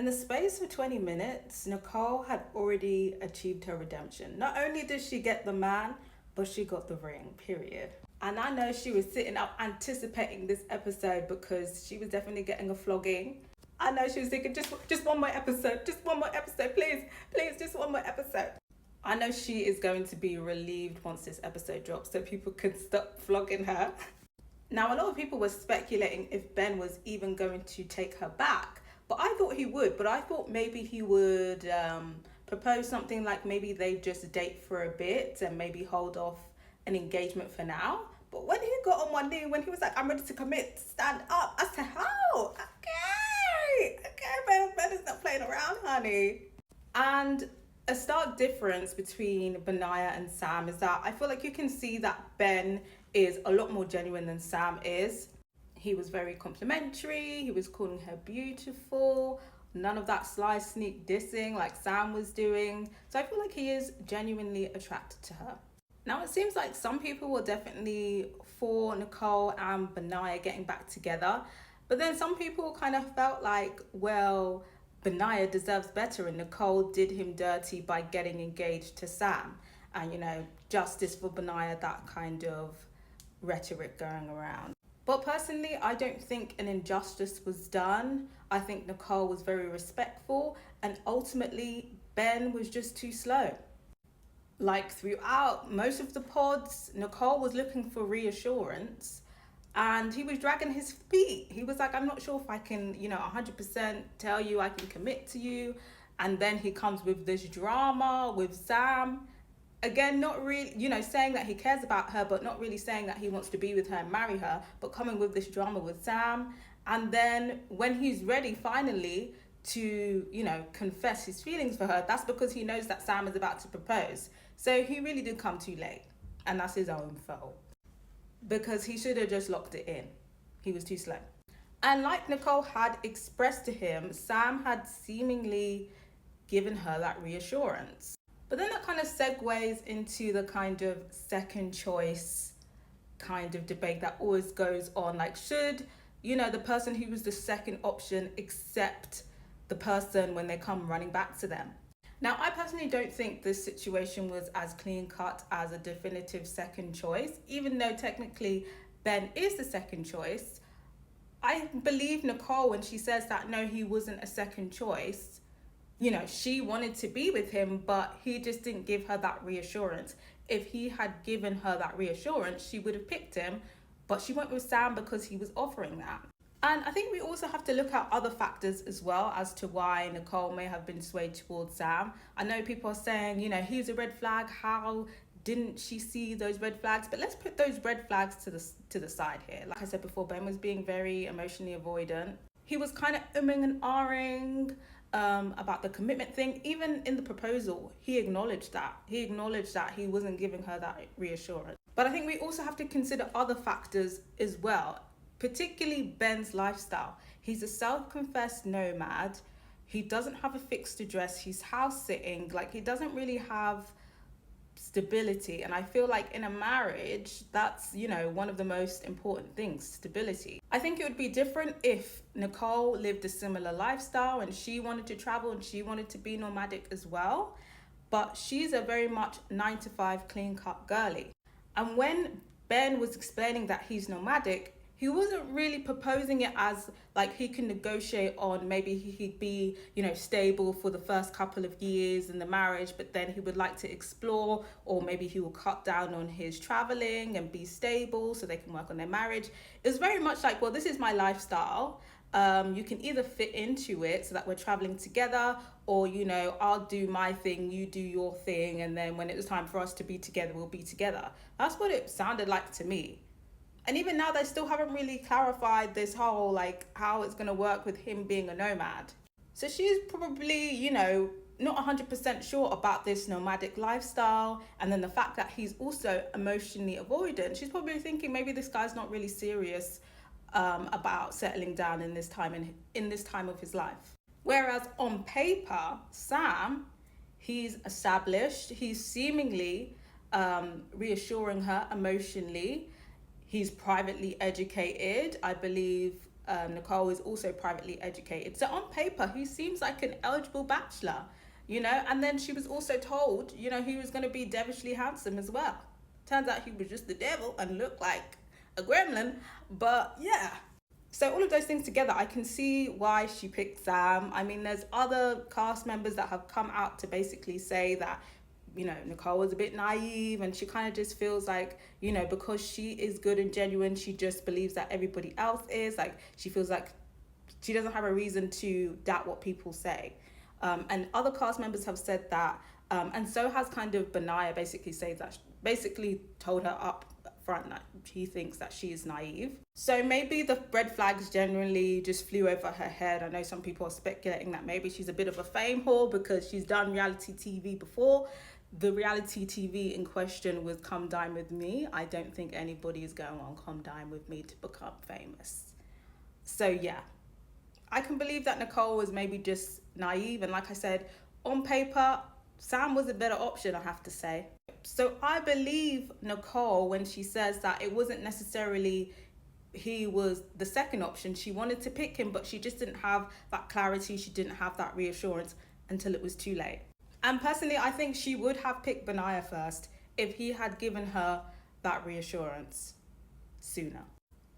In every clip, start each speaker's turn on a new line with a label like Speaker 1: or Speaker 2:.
Speaker 1: In the space of 20 minutes, Nicole had already achieved her redemption. Not only did she get the man, but she got the ring, period. And I know she was sitting up anticipating this episode because she was definitely getting a flogging. I know she was thinking, just one more episode, please, just one more episode. I know she is going to be relieved once this episode drops so people can stop flogging her. Now, a lot of people were speculating if Ben was even going to take her back. But I thought he would. But I thought maybe he would propose something like maybe they just date for a bit and maybe hold off an engagement for now. But when he got on one knee, when he was like, I'm ready to commit, stand up, I said, oh, okay, Ben is not playing around, honey. And a stark difference between Benaiah and Sam is that I feel like you can see that Ben is a lot more genuine than Sam is. He was very complimentary. He was calling her beautiful. None of that sly sneak dissing like Sam was doing. So I feel like he is genuinely attracted to her. Now, it seems like some people were definitely for Nicole and Benaiah getting back together. But then some people kind of felt like, well, Benaiah deserves better and Nicole did him dirty by getting engaged to Sam. And, justice for Benaiah, that kind of rhetoric going around. But personally, I don't think an injustice was done. I think Nicole was very respectful and ultimately Ben was just too slow. Like throughout most of the pods, Nicole was looking for reassurance and he was dragging his feet. He was like, I'm not sure if I can, 100% tell you I can commit to you. And then he comes with this drama with Sam. Again, not really, saying that he cares about her, but not really saying that he wants to be with her and marry her, but coming with this drama with Sam. And then when he's ready finally to, confess his feelings for her, that's because he knows that Sam is about to propose. So he really did come too late. And that's his own fault. Because he should have just locked it in. He was too slow. And like Nicole had expressed to him, Sam had seemingly given her that reassurance. But then that kind of segues into the kind of second choice kind of debate that always goes on. Like, should, the person who was the second option accept the person when they come running back to them? Now, I personally don't think this situation was as clean cut as a definitive second choice, even though technically Ben is the second choice. I believe Nicole when she says that, no, he wasn't a second choice. She wanted to be with him, but he just didn't give her that reassurance. If he had given her that reassurance, she would have picked him, but she went with Sam because he was offering that. And I think we also have to look at other factors as well as to why Nicole may have been swayed towards Sam. I know people are saying, he's a red flag. How didn't she see those red flags? But let's put those red flags to the side here. Like I said before, Ben was being very emotionally avoidant. He was kind of umming and ahhing about the commitment thing. Even in the proposal, he acknowledged that. He wasn't giving her that reassurance. But I think we also have to consider other factors as well, particularly Ben's lifestyle. He's a self-confessed nomad. He doesn't have a fixed address. He's house sitting. Like, he doesn't really have stability. And I feel like in a marriage, that's, one of the most important things, stability. I think it would be different if Nicole lived a similar lifestyle and she wanted to travel and she wanted to be nomadic as well. But she's a very much 9-to-5 clean-cut girly. And when Ben was explaining that he's nomadic, he wasn't really proposing it as like he can negotiate on maybe he'd be, stable for the first couple of years in the marriage, but then he would like to explore, or maybe he will cut down on his traveling and be stable so they can work on their marriage. It was very much like, well, this is my lifestyle. You can either fit into it so that we're traveling together, or, I'll do my thing, you do your thing. And then when it was time for us to be together, we'll be together. That's what it sounded like to me. And even now, they still haven't really clarified this whole, how it's going to work with him being a nomad. So she's probably, not 100% sure about this nomadic lifestyle. And then the fact that he's also emotionally avoidant, she's probably thinking maybe this guy's not really serious about settling down in this time of his life. Whereas on paper, Sam, he's established, he's seemingly reassuring her emotionally. He's privately educated. I believe Nicole is also privately educated. So on paper, he seems like an eligible bachelor, you know. And then she was also told, you know, he was going to be devilishly handsome as well. Turns out he was just the devil and looked like a gremlin. But yeah. So all of those things together, I can see why she picked Sam. I mean, there's other cast members that have come out to basically say that, you know, Nicole was a bit naive and she kind of just feels like, you know, because she is good and genuine, she just believes that everybody else is. Like, she feels like she doesn't have a reason to doubt what people say. And other cast members have said that. And so has kind of Benaiah basically told her up front that he thinks that she is naive. So maybe the red flags generally just flew over her head. I know some people are speculating that maybe she's a bit of a fame whore because she's done reality TV before. The reality TV in question was Come Dine With Me. I don't think anybody is going on Come Dine With Me to become famous. So yeah, I can believe that Nicole was maybe just naive. And like I said, on paper, Sam was a better option, I have to say. So I believe Nicole when she says that it wasn't necessarily he was the second option. She wanted to pick him, but she just didn't have that clarity. She didn't have that reassurance until it was too late. And personally, I think she would have picked Benaiah first if he had given her that reassurance sooner.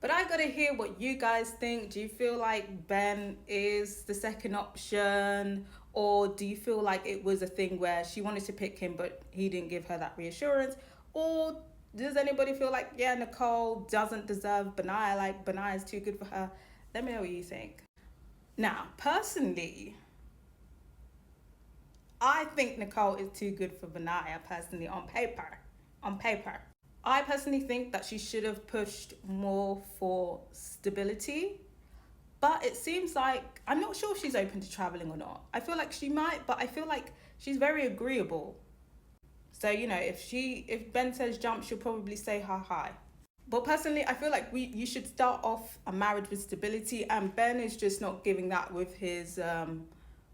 Speaker 1: But I gotta hear what you guys think. Do you feel like Ben is the second option? Or do you feel like it was a thing where she wanted to pick him, but he didn't give her that reassurance? Or does anybody feel like, yeah, Nicole doesn't deserve Benaiah, like Benaiah is too good for her? Let me know what you think. Now, personally, I think Nicole is too good for Benaiah, personally, on paper. I personally think that she should have pushed more for stability, but it seems like, I'm not sure if she's open to traveling or not. I feel like she might, but I feel like she's very agreeable. So, you know, if Ben says jump, she'll probably say hi. But personally, I feel like you should start off a marriage with stability, and Ben is just not giving that with his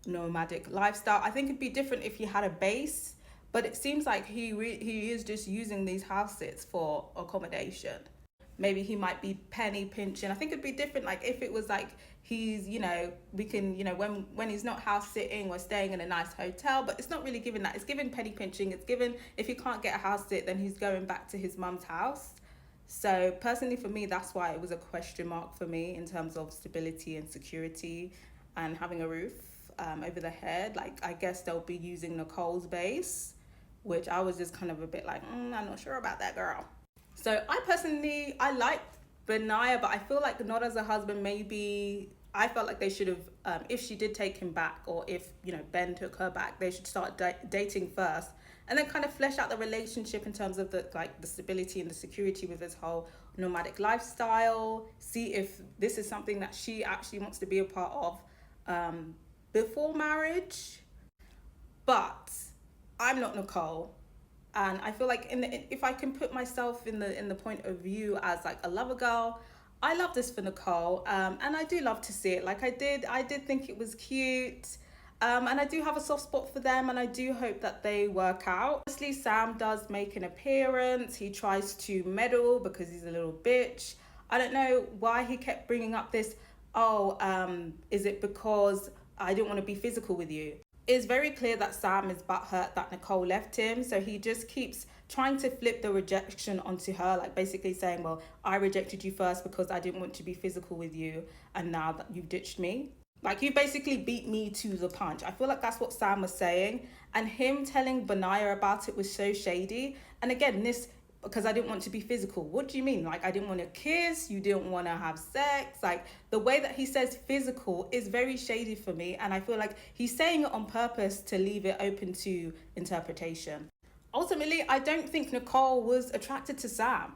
Speaker 1: nomadic lifestyle. I think it'd be different if he had a base, but it seems like he is just using these house sits for accommodation. Maybe he might be penny pinching. I think it'd be different like if it was like he's, you know, we can, you know, when he's not house sitting or staying in a nice hotel, but it's not really given that. It's given penny pinching. It's given if he can't get a house sit, then he's going back to his mum's house. So personally for me, that's why it was a question mark for me in terms of stability and security and having a roof over the head. Like, I guess they'll be using Nicole's base, which I was just kind of a bit like, I'm not sure about that, girl. So I like Benaiah, but I feel like not as a husband. Maybe I felt like they should have, if she did take him back, or if, you know, Ben took her back, they should start dating first and then kind of flesh out the relationship in terms of the stability and the security with this whole nomadic lifestyle. See if this is something that she actually wants to be a part of before marriage. But I'm not Nicole, and I feel like if I can put myself in the point of view as like a lover girl, I love this for Nicole, and I do love to see it. Like I did think it was cute, and I do have a soft spot for them, and I do hope that they work out. Obviously, Sam does make an appearance. He tries to meddle because he's a little bitch. I don't know why he kept bringing up this. Is it because I didn't want to be physical with you? It's very clear that Sam is butthurt that Nicole left him, so he just keeps trying to flip the rejection onto her, like basically saying, well, I rejected you first because I didn't want to be physical with you, and now that you've ditched me, like you basically beat me to the punch. I feel like that's what Sam was saying, and him telling Benaiah about it was so shady. And again, this because I didn't want to be physical. What do you mean? Like, I didn't want to kiss, you didn't want to have sex? Like, the way that he says physical is very shady for me, and I feel like he's saying it on purpose to leave it open to interpretation. Ultimately, I don't think Nicole was attracted to Sam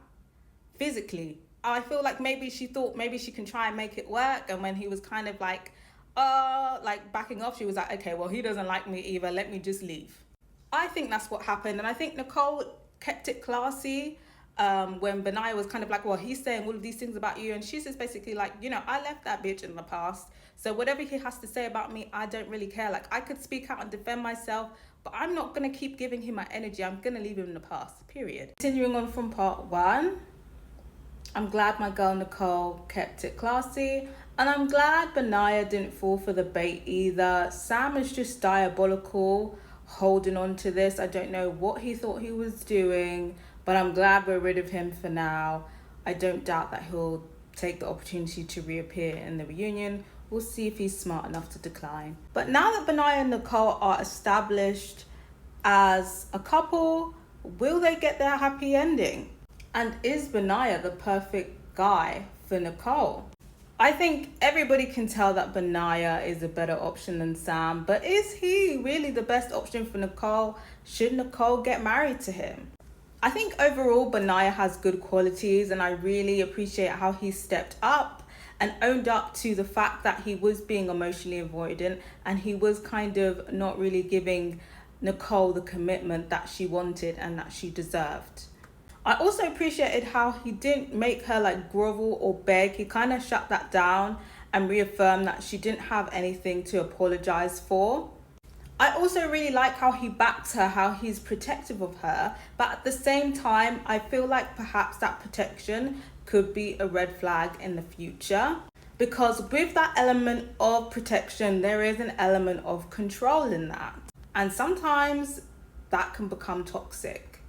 Speaker 1: physically. I feel like maybe she thought maybe she can try and make it work, and when he was kind of like backing off, she was like, okay, well, he doesn't like me either, let me just leave. I think that's what happened, and I think Nicole kept it classy when Benaiah was kind of like, well, he's saying all of these things about you, and she's just basically like, you know, I left that bitch in the past, so whatever he has to say about me, I don't really care. Like, I could speak out and defend myself, but I'm not going to keep giving him my energy. I'm going to leave him in the past, period. Continuing on from part one, I'm glad my girl Nicole kept it classy, And I'm glad Benaiah didn't fall for the bait either. Sam is just diabolical, holding on to this. I don't know what he thought he was doing, but I'm glad we're rid of him for now. I don't doubt that he'll take the opportunity to reappear in the reunion. We'll see if he's smart enough to decline. But now that Benaiah and Nicole are established as a couple, will they get their happy ending? And is Benaiah the perfect guy for Nicole? I think everybody can tell that Benaiah is a better option than Sam, but is he really the best option for Nicole? Should Nicole get married to him? I think overall Benaiah has good qualities, and I really appreciate how he stepped up and owned up to the fact that he was being emotionally avoidant and he was kind of not really giving Nicole the commitment that she wanted and that she deserved. I also appreciated how he didn't make her like grovel or beg. He kind of shut that down and reaffirmed that she didn't have anything to apologize for. I also really like how he backs her, how he's protective of her, but at the same time, I feel like perhaps that protection could be a red flag in the future, because with that element of protection, there is an element of control in that. And sometimes that can become toxic.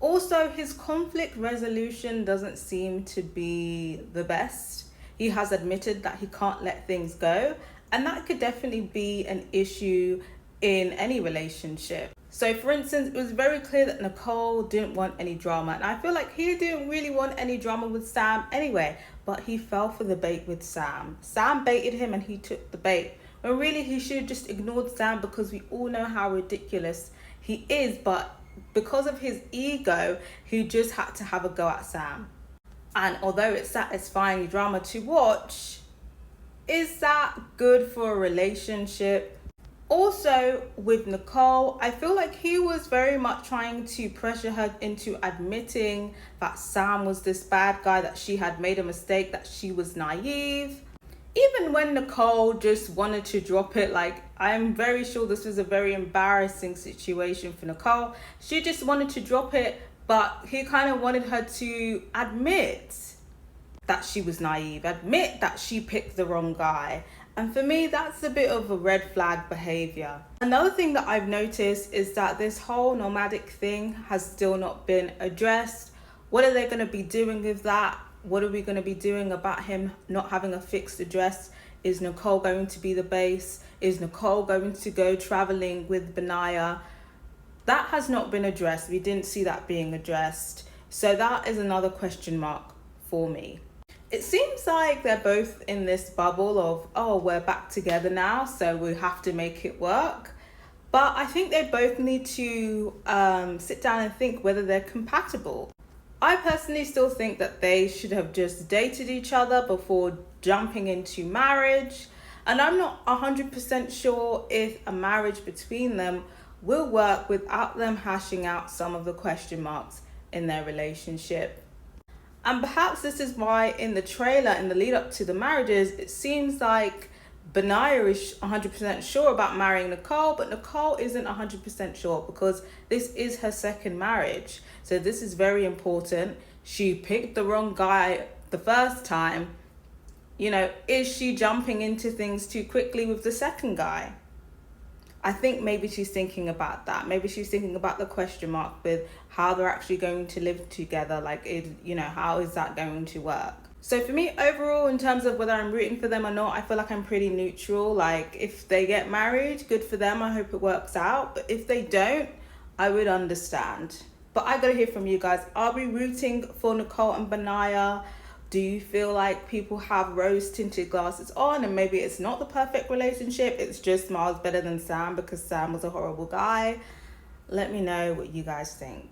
Speaker 1: Also, his conflict resolution doesn't seem to be the best. He has admitted that he can't let things go, and that could definitely be an issue in any relationship. So for instance, it was very clear that Nicole didn't want any drama, and I feel like he didn't really want any drama with Sam anyway, but he fell for the bait with Sam. Sam baited him and he took the bait, when really he should have just ignored Sam, because we all know how ridiculous he is, but because of his ego, he just had to have a go at Sam. And although it's satisfying drama to watch, is that good for a relationship? Also, with Nicole, I feel like he was very much trying to pressure her into admitting that Sam was this bad guy, that she had made a mistake, that she was naive. Even when Nicole just wanted to drop it, like, I'm very sure this was a very embarrassing situation for Nicole. She just wanted to drop it, but he kind of wanted her to admit that she was naive, admit that she picked the wrong guy. And for me, that's a bit of a red flag behavior. Another thing that I've noticed is that this whole nomadic thing has still not been addressed. What are they going to be doing with that? What are we going to be doing about him not having a fixed address? Is Nicole going to be the base? Is Nicole going to go traveling with Benaiah? That has not been addressed. We didn't see that being addressed. So that is another question mark for me. It seems like they're both in this bubble of, oh, we're back together now, so we have to make it work. But I think they both need to sit down and think whether they're compatible. I personally still think that they should have just dated each other before jumping into marriage. And I'm not 100% sure if a marriage between them will work without them hashing out some of the question marks in their relationship. And perhaps this is why in the trailer, in the lead up to the marriages, it seems like Benaiah is 100% sure about marrying Nicole, but Nicole isn't 100% sure, because this is her second marriage. So this is very important. She picked the wrong guy the first time. You know, is she jumping into things too quickly with the second guy? I think maybe she's thinking about that. Maybe she's thinking about the question mark with how they're actually going to live together. Like, how is that going to work? So for me, overall, in terms of whether I'm rooting for them or not, I feel like I'm pretty neutral. Like, if they get married, good for them. I hope it works out. But if they don't, I would understand. But I gotta hear from you guys. Are we rooting for Nicole and Benaiah? Do you feel like people have rose-tinted glasses on and maybe it's not the perfect relationship? It's just miles better than Sam because Sam was a horrible guy. Let me know what you guys think.